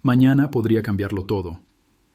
Mañana podría cambiarlo todo.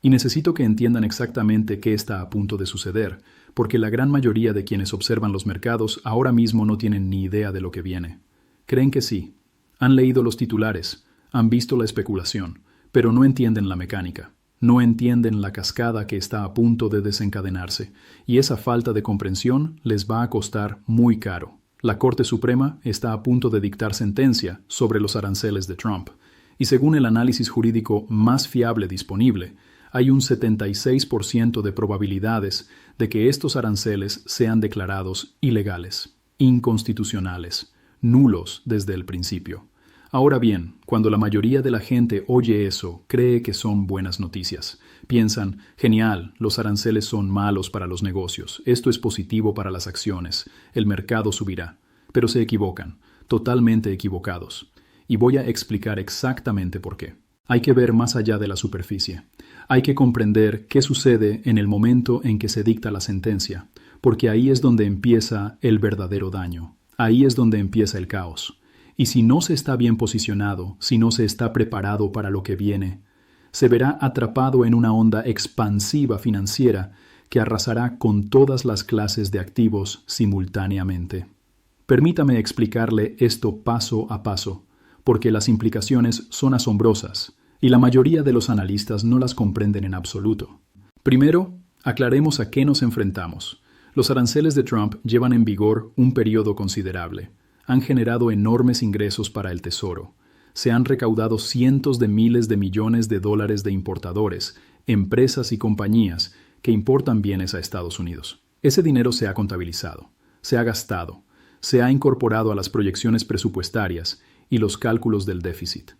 Y necesito que entiendan exactamente qué está a punto de suceder, porque la gran mayoría de quienes observan los mercados ahora mismo no tienen ni idea de lo que viene. Creen que sí. Han leído los titulares, han visto la especulación, pero no entienden la mecánica. No entienden la cascada que está a punto de desencadenarse, y esa falta de comprensión les va a costar muy caro. La Corte Suprema está a punto de dictar sentencia sobre los aranceles de Trump, y según el análisis jurídico más fiable disponible, hay un 76% de probabilidades de que estos aranceles sean declarados ilegales, inconstitucionales, nulos desde el principio. Ahora bien, cuando la mayoría de la gente oye eso, cree que son buenas noticias. Piensan, genial, los aranceles son malos para los negocios, esto es positivo para las acciones, el mercado subirá. Pero se equivocan, totalmente equivocados. Y voy a explicar exactamente por qué. Hay que ver más allá de la superficie. Hay que comprender qué sucede en el momento en que se dicta la sentencia, porque ahí es donde empieza el verdadero daño. Ahí es donde empieza el caos. Y si no se está bien posicionado, si no se está preparado para lo que viene, se verá atrapado en una onda expansiva financiera que arrasará con todas las clases de activos simultáneamente. Permítame explicarle esto paso a paso, porque las implicaciones son asombrosas y la mayoría de los analistas no las comprenden en absoluto. Primero, aclaremos a qué nos enfrentamos. Los aranceles de Trump llevan en vigor un periodo considerable. Han generado enormes ingresos para el Tesoro. Se han recaudado cientos de miles de millones de dólares de importadores, empresas y compañías que importan bienes a Estados Unidos. Ese dinero se ha contabilizado, se ha gastado, se ha incorporado a las proyecciones presupuestarias y los cálculos del déficit.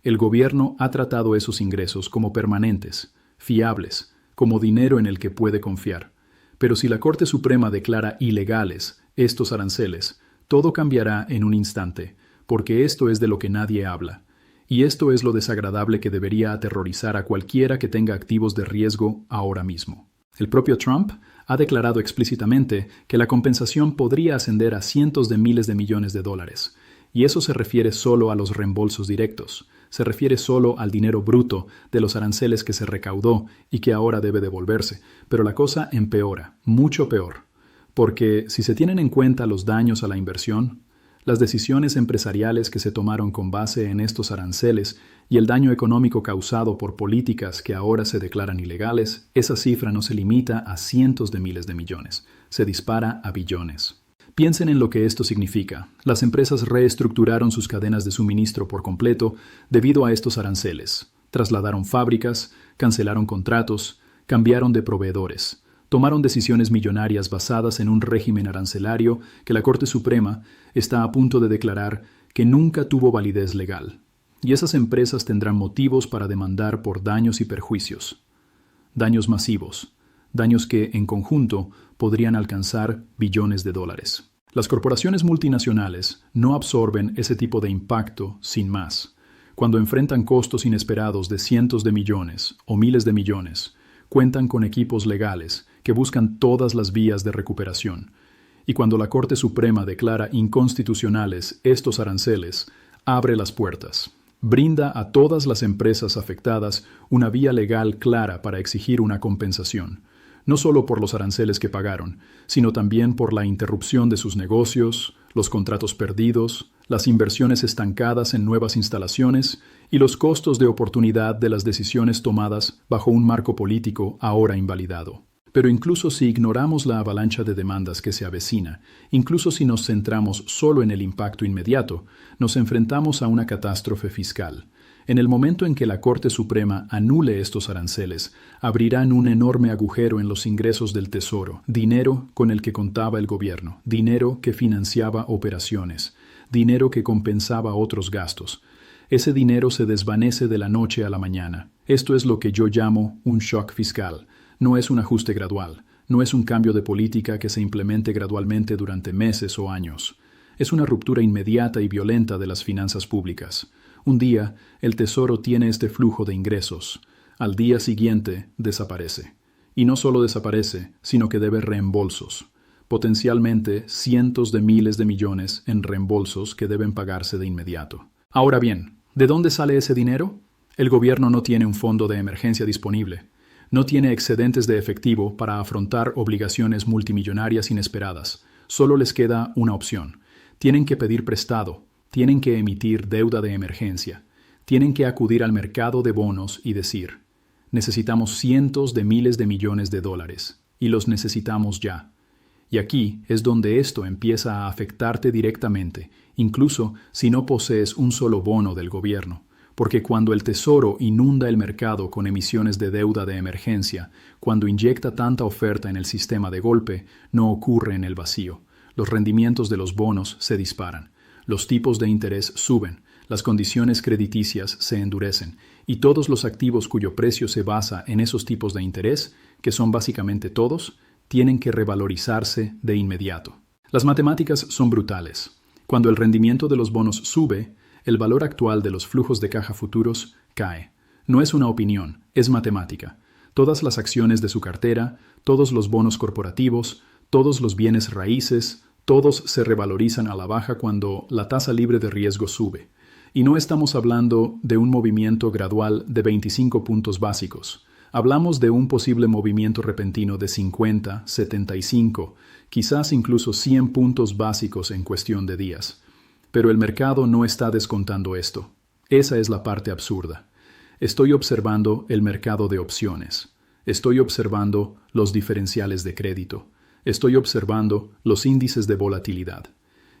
El gobierno ha tratado esos ingresos como permanentes, fiables, como dinero en el que puede confiar. Pero si la Corte Suprema declara ilegales estos aranceles, todo cambiará en un instante, porque esto es de lo que nadie habla. Y esto es lo desagradable que debería aterrorizar a cualquiera que tenga activos de riesgo ahora mismo. El propio Trump ha declarado explícitamente que la compensación podría ascender a cientos de miles de millones de dólares. Y eso se refiere solo a los reembolsos directos. Se refiere solo al dinero bruto de los aranceles que se recaudó y que ahora debe devolverse. Pero la cosa empeora, mucho peor. Porque si se tienen en cuenta los daños a la inversión, las decisiones empresariales que se tomaron con base en estos aranceles y el daño económico causado por políticas que ahora se declaran ilegales, esa cifra no se limita a cientos de miles de millones, se dispara a billones. Piensen en lo que esto significa. Las empresas reestructuraron sus cadenas de suministro por completo debido a estos aranceles. Trasladaron fábricas, cancelaron contratos, cambiaron de proveedores. Tomaron decisiones millonarias basadas en un régimen arancelario que la Corte Suprema está a punto de declarar que nunca tuvo validez legal. Y esas empresas tendrán motivos para demandar por daños y perjuicios. Daños masivos. Daños que, en conjunto, podrían alcanzar billones de dólares. Las corporaciones multinacionales no absorben ese tipo de impacto sin más. Cuando enfrentan costos inesperados de cientos de millones o miles de millones, cuentan con equipos legales que buscan todas las vías de recuperación. Y cuando la Corte Suprema declara inconstitucionales estos aranceles, abre las puertas. Brinda a todas las empresas afectadas una vía legal clara para exigir una compensación, no solo por los aranceles que pagaron, sino también por la interrupción de sus negocios, los contratos perdidos, las inversiones estancadas en nuevas instalaciones y los costos de oportunidad de las decisiones tomadas bajo un marco político ahora invalidado. Pero incluso si ignoramos la avalancha de demandas que se avecina, incluso si nos centramos solo en el impacto inmediato, nos enfrentamos a una catástrofe fiscal. En el momento en que la Corte Suprema anule estos aranceles, abrirán un enorme agujero en los ingresos del Tesoro, dinero con el que contaba el gobierno, dinero que financiaba operaciones, dinero que compensaba otros gastos. Ese dinero se desvanece de la noche a la mañana. Esto es lo que yo llamo un shock fiscal. No es un ajuste gradual, no es un cambio de política que se implemente gradualmente durante meses o años. Es una ruptura inmediata y violenta de las finanzas públicas. Un día, el Tesoro tiene este flujo de ingresos. Al día siguiente, desaparece. Y no solo desaparece, sino que debe reembolsos. Potencialmente, cientos de miles de millones en reembolsos que deben pagarse de inmediato. Ahora bien, ¿de dónde sale ese dinero? El gobierno no tiene un fondo de emergencia disponible. No tiene excedentes de efectivo para afrontar obligaciones multimillonarias inesperadas. Solo les queda una opción. Tienen que pedir prestado. Tienen que emitir deuda de emergencia. Tienen que acudir al mercado de bonos y decir: necesitamos cientos de miles de millones de dólares, y los necesitamos ya. Y aquí es donde esto empieza a afectarte directamente, incluso si no posees un solo bono del gobierno. Porque cuando el Tesoro inunda el mercado con emisiones de deuda de emergencia, cuando inyecta tanta oferta en el sistema de golpe, no ocurre en el vacío. Los rendimientos de los bonos se disparan, los tipos de interés suben, las condiciones crediticias se endurecen, y todos los activos cuyo precio se basa en esos tipos de interés, que son básicamente todos, tienen que revalorizarse de inmediato. Las matemáticas son brutales. Cuando el rendimiento de los bonos sube, el valor actual de los flujos de caja futuros cae. No es una opinión, es matemática. Todas las acciones de su cartera, todos los bonos corporativos, todos los bienes raíces, todos se revalorizan a la baja cuando la tasa libre de riesgo sube. Y no estamos hablando de un movimiento gradual de 25 puntos básicos. Hablamos de un posible movimiento repentino de 50, 75, quizás incluso 100 puntos básicos en cuestión de días. Pero el mercado no está descontando esto. Esa es la parte absurda. Estoy observando el mercado de opciones. Estoy observando los diferenciales de crédito. Estoy observando los índices de volatilidad.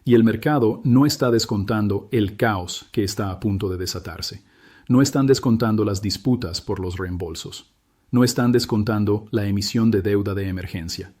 Y el mercado no está descontando el caos que está a punto de desatarse. No están descontando las disputas por los reembolsos. No están descontando la emisión de deuda de emergencia.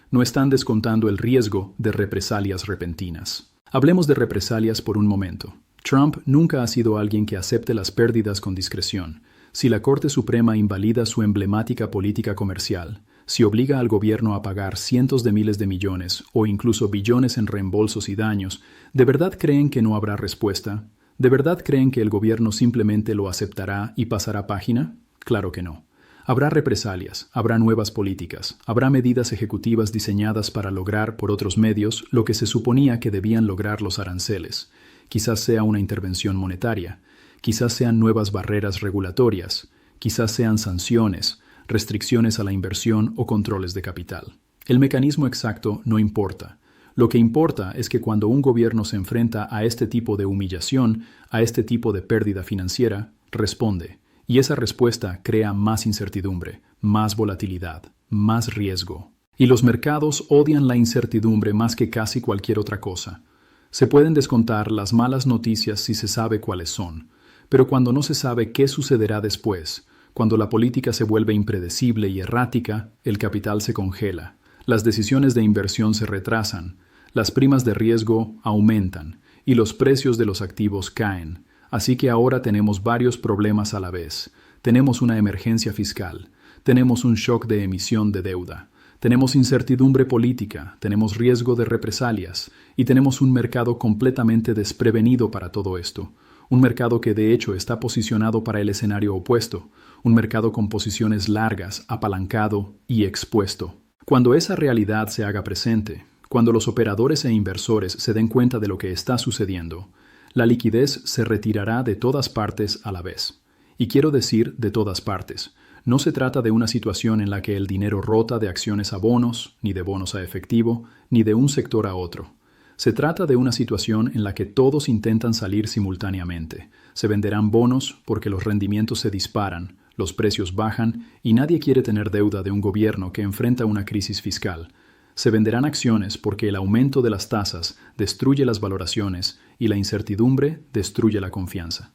No están descontando el riesgo de represalias repentinas. Hablemos de represalias por un momento. Trump nunca ha sido alguien que acepte las pérdidas con discreción. Si la Corte Suprema invalida su emblemática política comercial, si obliga al gobierno a pagar cientos de miles de millones o incluso billones en reembolsos y daños, ¿de verdad creen que no habrá respuesta? ¿De verdad creen que el gobierno simplemente lo aceptará y pasará página? Claro que no. Habrá represalias, habrá nuevas políticas, habrá medidas ejecutivas diseñadas para lograr por otros medios lo que se suponía que debían lograr los aranceles. Quizás sea una intervención monetaria, quizás sean nuevas barreras regulatorias, quizás sean sanciones, restricciones a la inversión o controles de capital. El mecanismo exacto no importa. Lo que importa es que cuando un gobierno se enfrenta a este tipo de humillación, a este tipo de pérdida financiera, responde. Y esa respuesta crea más incertidumbre, más volatilidad, más riesgo. Y los mercados odian la incertidumbre más que casi cualquier otra cosa. Se pueden descontar las malas noticias si se sabe cuáles son, pero cuando no se sabe qué sucederá después, cuando la política se vuelve impredecible y errática, el capital se congela, las decisiones de inversión se retrasan, las primas de riesgo aumentan y los precios de los activos caen. Así que ahora tenemos varios problemas a la vez. Tenemos una emergencia fiscal, tenemos un shock de emisión de deuda, tenemos incertidumbre política, tenemos riesgo de represalias y tenemos un mercado completamente desprevenido para todo esto. Un mercado que de hecho está posicionado para el escenario opuesto, un mercado con posiciones largas, apalancado y expuesto. Cuando esa realidad se haga presente, cuando los operadores e inversores se den cuenta de lo que está sucediendo, la liquidez se retirará de todas partes a la vez. Y quiero decir de todas partes. No se trata de una situación en la que el dinero rota de acciones a bonos, ni de bonos a efectivo, ni de un sector a otro. Se trata de una situación en la que todos intentan salir simultáneamente. Se venderán bonos porque los rendimientos se disparan, los precios bajan y nadie quiere tener deuda de un gobierno que enfrenta una crisis fiscal. Se venderán acciones porque el aumento de las tasas destruye las valoraciones y la incertidumbre destruye la confianza.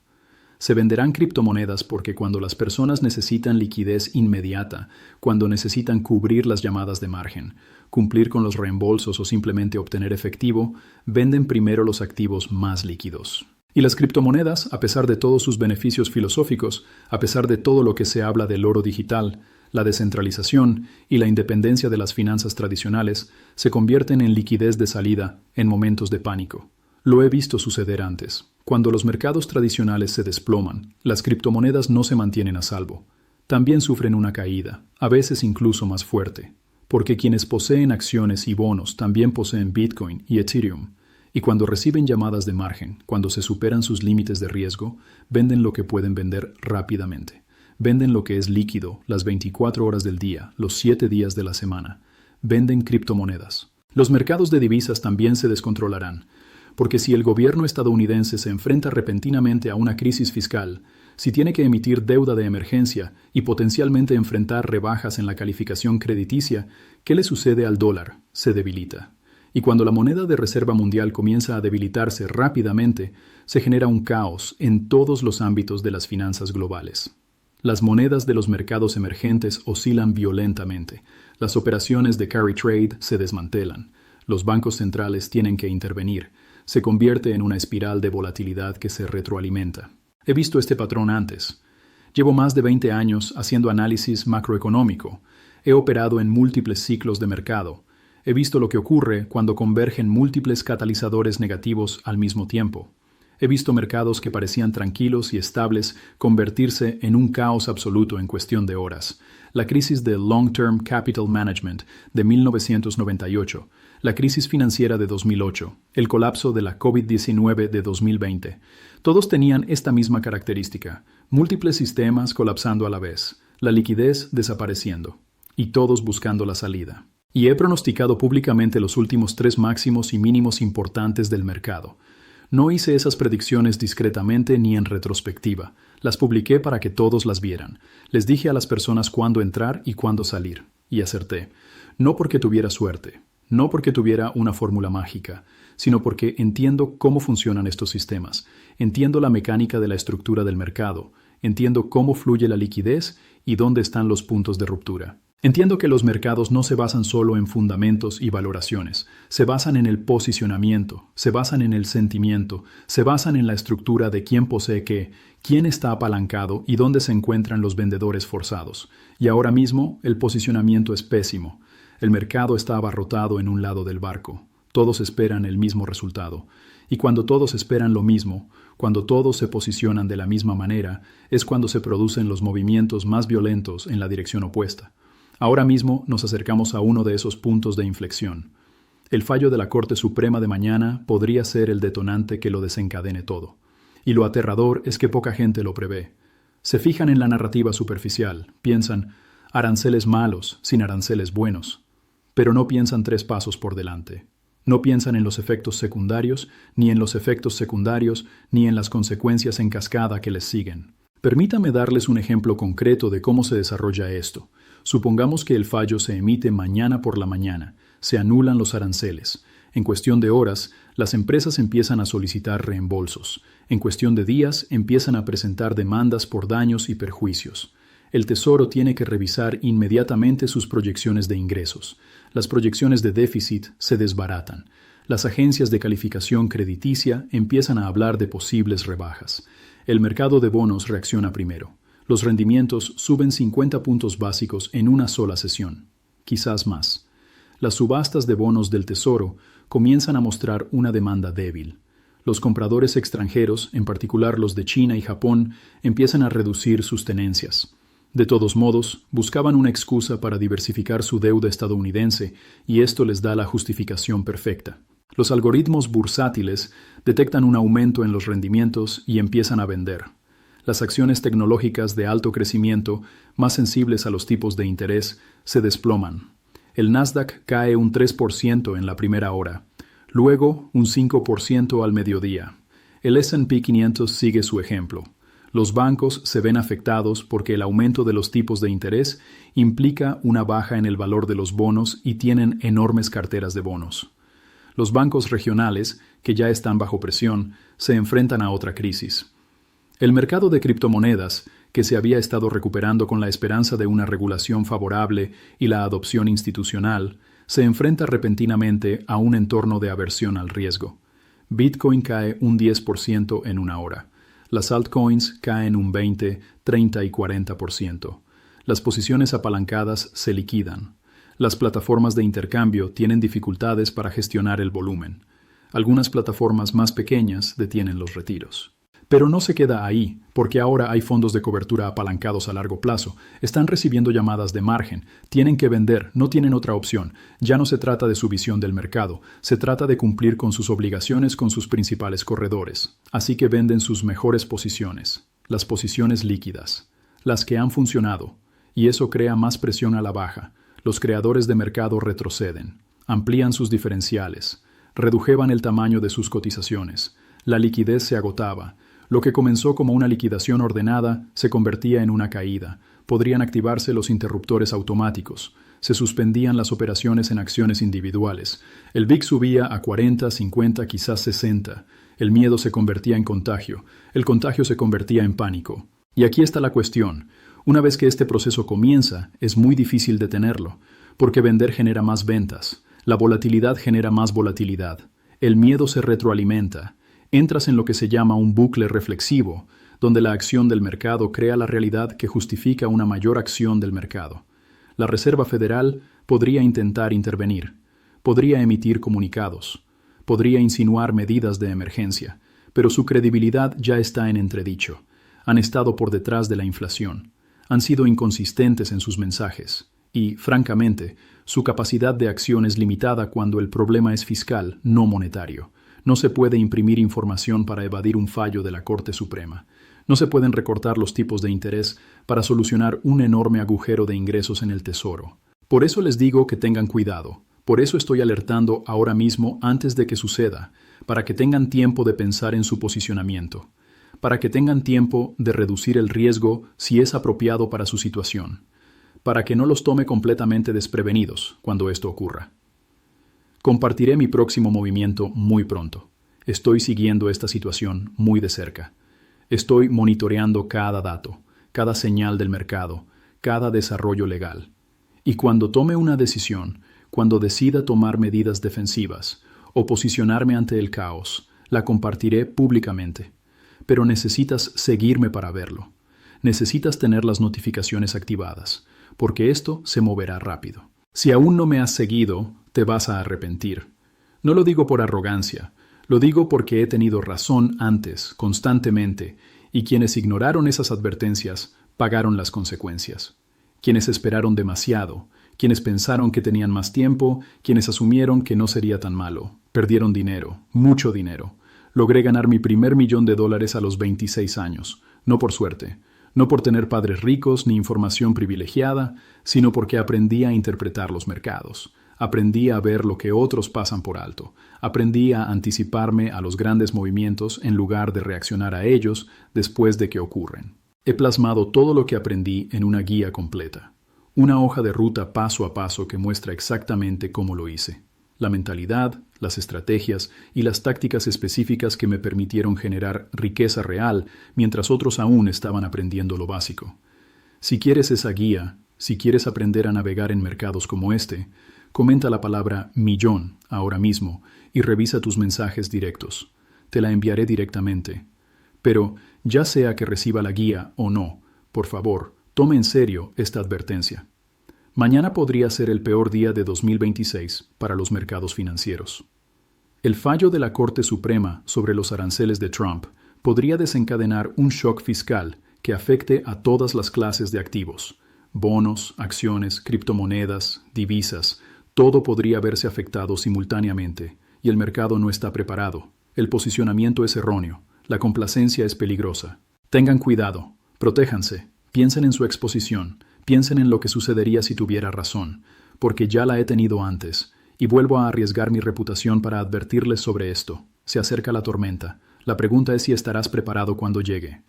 Se venderán criptomonedas porque cuando las personas necesitan liquidez inmediata, cuando necesitan cubrir las llamadas de margen, cumplir con los reembolsos o simplemente obtener efectivo, venden primero los activos más líquidos. Y las criptomonedas, a pesar de todos sus beneficios filosóficos, a pesar de todo lo que se habla del oro digital, la descentralización y la independencia de las finanzas tradicionales, se convierten en liquidez de salida en momentos de pánico. Lo he visto suceder antes. Cuando los mercados tradicionales se desploman, las criptomonedas no se mantienen a salvo. También sufren una caída, a veces incluso más fuerte, porque quienes poseen acciones y bonos también poseen Bitcoin y Ethereum, Y cuando reciben llamadas de margen, cuando se superan sus límites de riesgo, venden lo que pueden vender rápidamente. Venden lo que es líquido las 24 horas del día, los 7 días de la semana. Venden criptomonedas. Los mercados de divisas también se descontrolarán, porque si el gobierno estadounidense se enfrenta repentinamente a una crisis fiscal, si tiene que emitir deuda de emergencia y potencialmente enfrentar rebajas en la calificación crediticia, ¿qué le sucede al dólar? Se debilita. Y cuando la moneda de reserva mundial comienza a debilitarse rápidamente, se genera un caos en todos los ámbitos de las finanzas globales. Las monedas de los mercados emergentes oscilan violentamente. Las operaciones de carry trade se desmantelan. Los bancos centrales tienen que intervenir. Se convierte en una espiral de volatilidad que se retroalimenta. He visto este patrón antes. Llevo más de 20 años haciendo análisis macroeconómico. He operado en múltiples ciclos de mercado. He visto lo que ocurre cuando convergen múltiples catalizadores negativos al mismo tiempo. He visto mercados que parecían tranquilos y estables convertirse en un caos absoluto en cuestión de horas. La crisis del Long-Term Capital Management de 1998, la crisis financiera de 2008, el colapso de la COVID-19 de 2020. Todos tenían esta misma característica: múltiples sistemas colapsando a la vez, la liquidez desapareciendo, y todos buscando la salida. Y he pronosticado públicamente los últimos 3 máximos y mínimos importantes del mercado. No hice esas predicciones discretamente ni en retrospectiva. Las publiqué para que todos las vieran. Les dije a las personas cuándo entrar y cuándo salir. Y acerté. No porque tuviera suerte, no porque tuviera una fórmula mágica, sino porque entiendo cómo funcionan estos sistemas. Entiendo la mecánica de la estructura del mercado. Entiendo cómo fluye la liquidez y dónde están los puntos de ruptura. Entiendo que los mercados no se basan solo en fundamentos y valoraciones, se basan en el posicionamiento, se basan en el sentimiento, se basan en la estructura de quién posee qué, quién está apalancado y dónde se encuentran los vendedores forzados. Y ahora mismo el posicionamiento es pésimo. El mercado está abarrotado en un lado del barco. Todos esperan el mismo resultado. Y cuando todos esperan lo mismo, cuando todos se posicionan de la misma manera, es cuando se producen los movimientos más violentos en la dirección opuesta. Ahora mismo nos acercamos a uno de esos puntos de inflexión. El fallo de la Corte Suprema de mañana podría ser el detonante que lo desencadene todo. Y lo aterrador es que poca gente lo prevé. Se fijan en la narrativa superficial, piensan aranceles malos sin aranceles buenos, pero no piensan 3 pasos por delante. No piensan en los efectos secundarios, ni en los efectos secundarios, ni en las consecuencias en cascada que les siguen. Permítame darles un ejemplo concreto de cómo se desarrolla esto. Supongamos que el fallo se emite mañana por la mañana. Se anulan los aranceles. En cuestión de horas, las empresas empiezan a solicitar reembolsos. En cuestión de días, empiezan a presentar demandas por daños y perjuicios. El Tesoro tiene que revisar inmediatamente sus proyecciones de ingresos. Las proyecciones de déficit se desbaratan. Las agencias de calificación crediticia empiezan a hablar de posibles rebajas. El mercado de bonos reacciona primero. Los rendimientos suben 50 puntos básicos en una sola sesión, quizás más. Las subastas de bonos del Tesoro comienzan a mostrar una demanda débil. Los compradores extranjeros, en particular los de China y Japón, empiezan a reducir sus tenencias. De todos modos, buscaban una excusa para diversificar su deuda estadounidense y esto les da la justificación perfecta. Los algoritmos bursátiles detectan un aumento en los rendimientos y empiezan a vender. Las acciones tecnológicas de alto crecimiento, más sensibles a los tipos de interés, se desploman. El Nasdaq cae un 3% en la primera hora, luego un 5% al mediodía. El S&P 500 sigue su ejemplo. Los bancos se ven afectados porque el aumento de los tipos de interés implica una baja en el valor de los bonos y tienen enormes carteras de bonos. Los bancos regionales, que ya están bajo presión, se enfrentan a otra crisis. El mercado de criptomonedas, que se había estado recuperando con la esperanza de una regulación favorable y la adopción institucional, se enfrenta repentinamente a un entorno de aversión al riesgo. Bitcoin cae un 10% en una hora. Las altcoins caen un 20, 30 y 40%. Las posiciones apalancadas se liquidan. Las plataformas de intercambio tienen dificultades para gestionar el volumen. Algunas plataformas más pequeñas detienen los retiros. Pero no se queda ahí, porque ahora hay fondos de cobertura apalancados a largo plazo, están recibiendo llamadas de margen, tienen que vender, no tienen otra opción. Ya no se trata de su visión del mercado, se trata de cumplir con sus obligaciones con sus principales corredores. Así que venden sus mejores posiciones, las posiciones líquidas, las que han funcionado, y eso crea más presión a la baja. Los creadores de mercado retroceden, amplían sus diferenciales, redujeban el tamaño de sus cotizaciones, la liquidez se agotaba. Lo que comenzó como una liquidación ordenada se convertía en una caída. Podrían activarse los interruptores automáticos. Se suspendían las operaciones en acciones individuales. El VIX subía a 40, 50, quizás 60. El miedo se convertía en contagio. El contagio se convertía en pánico. Y aquí está la cuestión. Una vez que este proceso comienza, es muy difícil detenerlo, porque vender genera más ventas. La volatilidad genera más volatilidad. El miedo se retroalimenta. Entras en lo que se llama un bucle reflexivo, donde la acción del mercado crea la realidad que justifica una mayor acción del mercado. La Reserva Federal podría intentar intervenir, podría emitir comunicados, podría insinuar medidas de emergencia, pero su credibilidad ya está en entredicho. Han estado por detrás de la inflación, han sido inconsistentes en sus mensajes y, francamente, su capacidad de acción es limitada cuando el problema es fiscal, no monetario. No se puede imprimir información para evadir un fallo de la Corte Suprema. No se pueden recortar los tipos de interés para solucionar un enorme agujero de ingresos en el Tesoro. Por eso les digo que tengan cuidado. Por eso estoy alertando ahora mismo antes de que suceda, para que tengan tiempo de pensar en su posicionamiento, para que tengan tiempo de reducir el riesgo si es apropiado para su situación, para que no los tome completamente desprevenidos cuando esto ocurra. Compartiré mi próximo movimiento muy pronto. Estoy siguiendo esta situación muy de cerca. Estoy monitoreando cada dato, cada señal del mercado, cada desarrollo legal. Y cuando tome una decisión, cuando decida tomar medidas defensivas o posicionarme ante el caos, la compartiré públicamente. Pero necesitas seguirme para verlo. Necesitas tener las notificaciones activadas, porque esto se moverá rápido. Si aún no me has seguido, te vas a arrepentir. No lo digo por arrogancia, lo digo porque he tenido razón antes, constantemente, y quienes ignoraron esas advertencias pagaron las consecuencias. Quienes esperaron demasiado, quienes pensaron que tenían más tiempo, quienes asumieron que no sería tan malo, perdieron dinero, mucho dinero. Logré ganar mi primer $1.000.000 a los 26 años, no por suerte, no por tener padres ricos ni información privilegiada, sino porque aprendí a interpretar los mercados. Aprendí a ver lo que otros pasan por alto. Aprendí a anticiparme a los grandes movimientos en lugar de reaccionar a ellos después de que ocurren. He plasmado todo lo que aprendí en una guía completa. Una hoja de ruta paso a paso que muestra exactamente cómo lo hice. La mentalidad, las estrategias y las tácticas específicas que me permitieron generar riqueza real mientras otros aún estaban aprendiendo lo básico. Si quieres esa guía, si quieres aprender a navegar en mercados como este, comenta la palabra millón ahora mismo y revisa tus mensajes directos. Te la enviaré directamente. Pero, ya sea que reciba la guía o no, por favor, tome en serio esta advertencia. Mañana podría ser el peor día de 2026 para los mercados financieros. El fallo de la Corte Suprema sobre los aranceles de Trump podría desencadenar un shock fiscal que afecte a todas las clases de activos. Bonos, acciones, criptomonedas, divisas, todo podría verse afectado simultáneamente, y el mercado no está preparado. El posicionamiento es erróneo, la complacencia es peligrosa. Tengan cuidado, protéjanse, piensen en su exposición, piensen en lo que sucedería si tuviera razón, porque ya la he tenido antes, y vuelvo a arriesgar mi reputación para advertirles sobre esto. Se acerca la tormenta. La pregunta es si estarás preparado cuando llegue.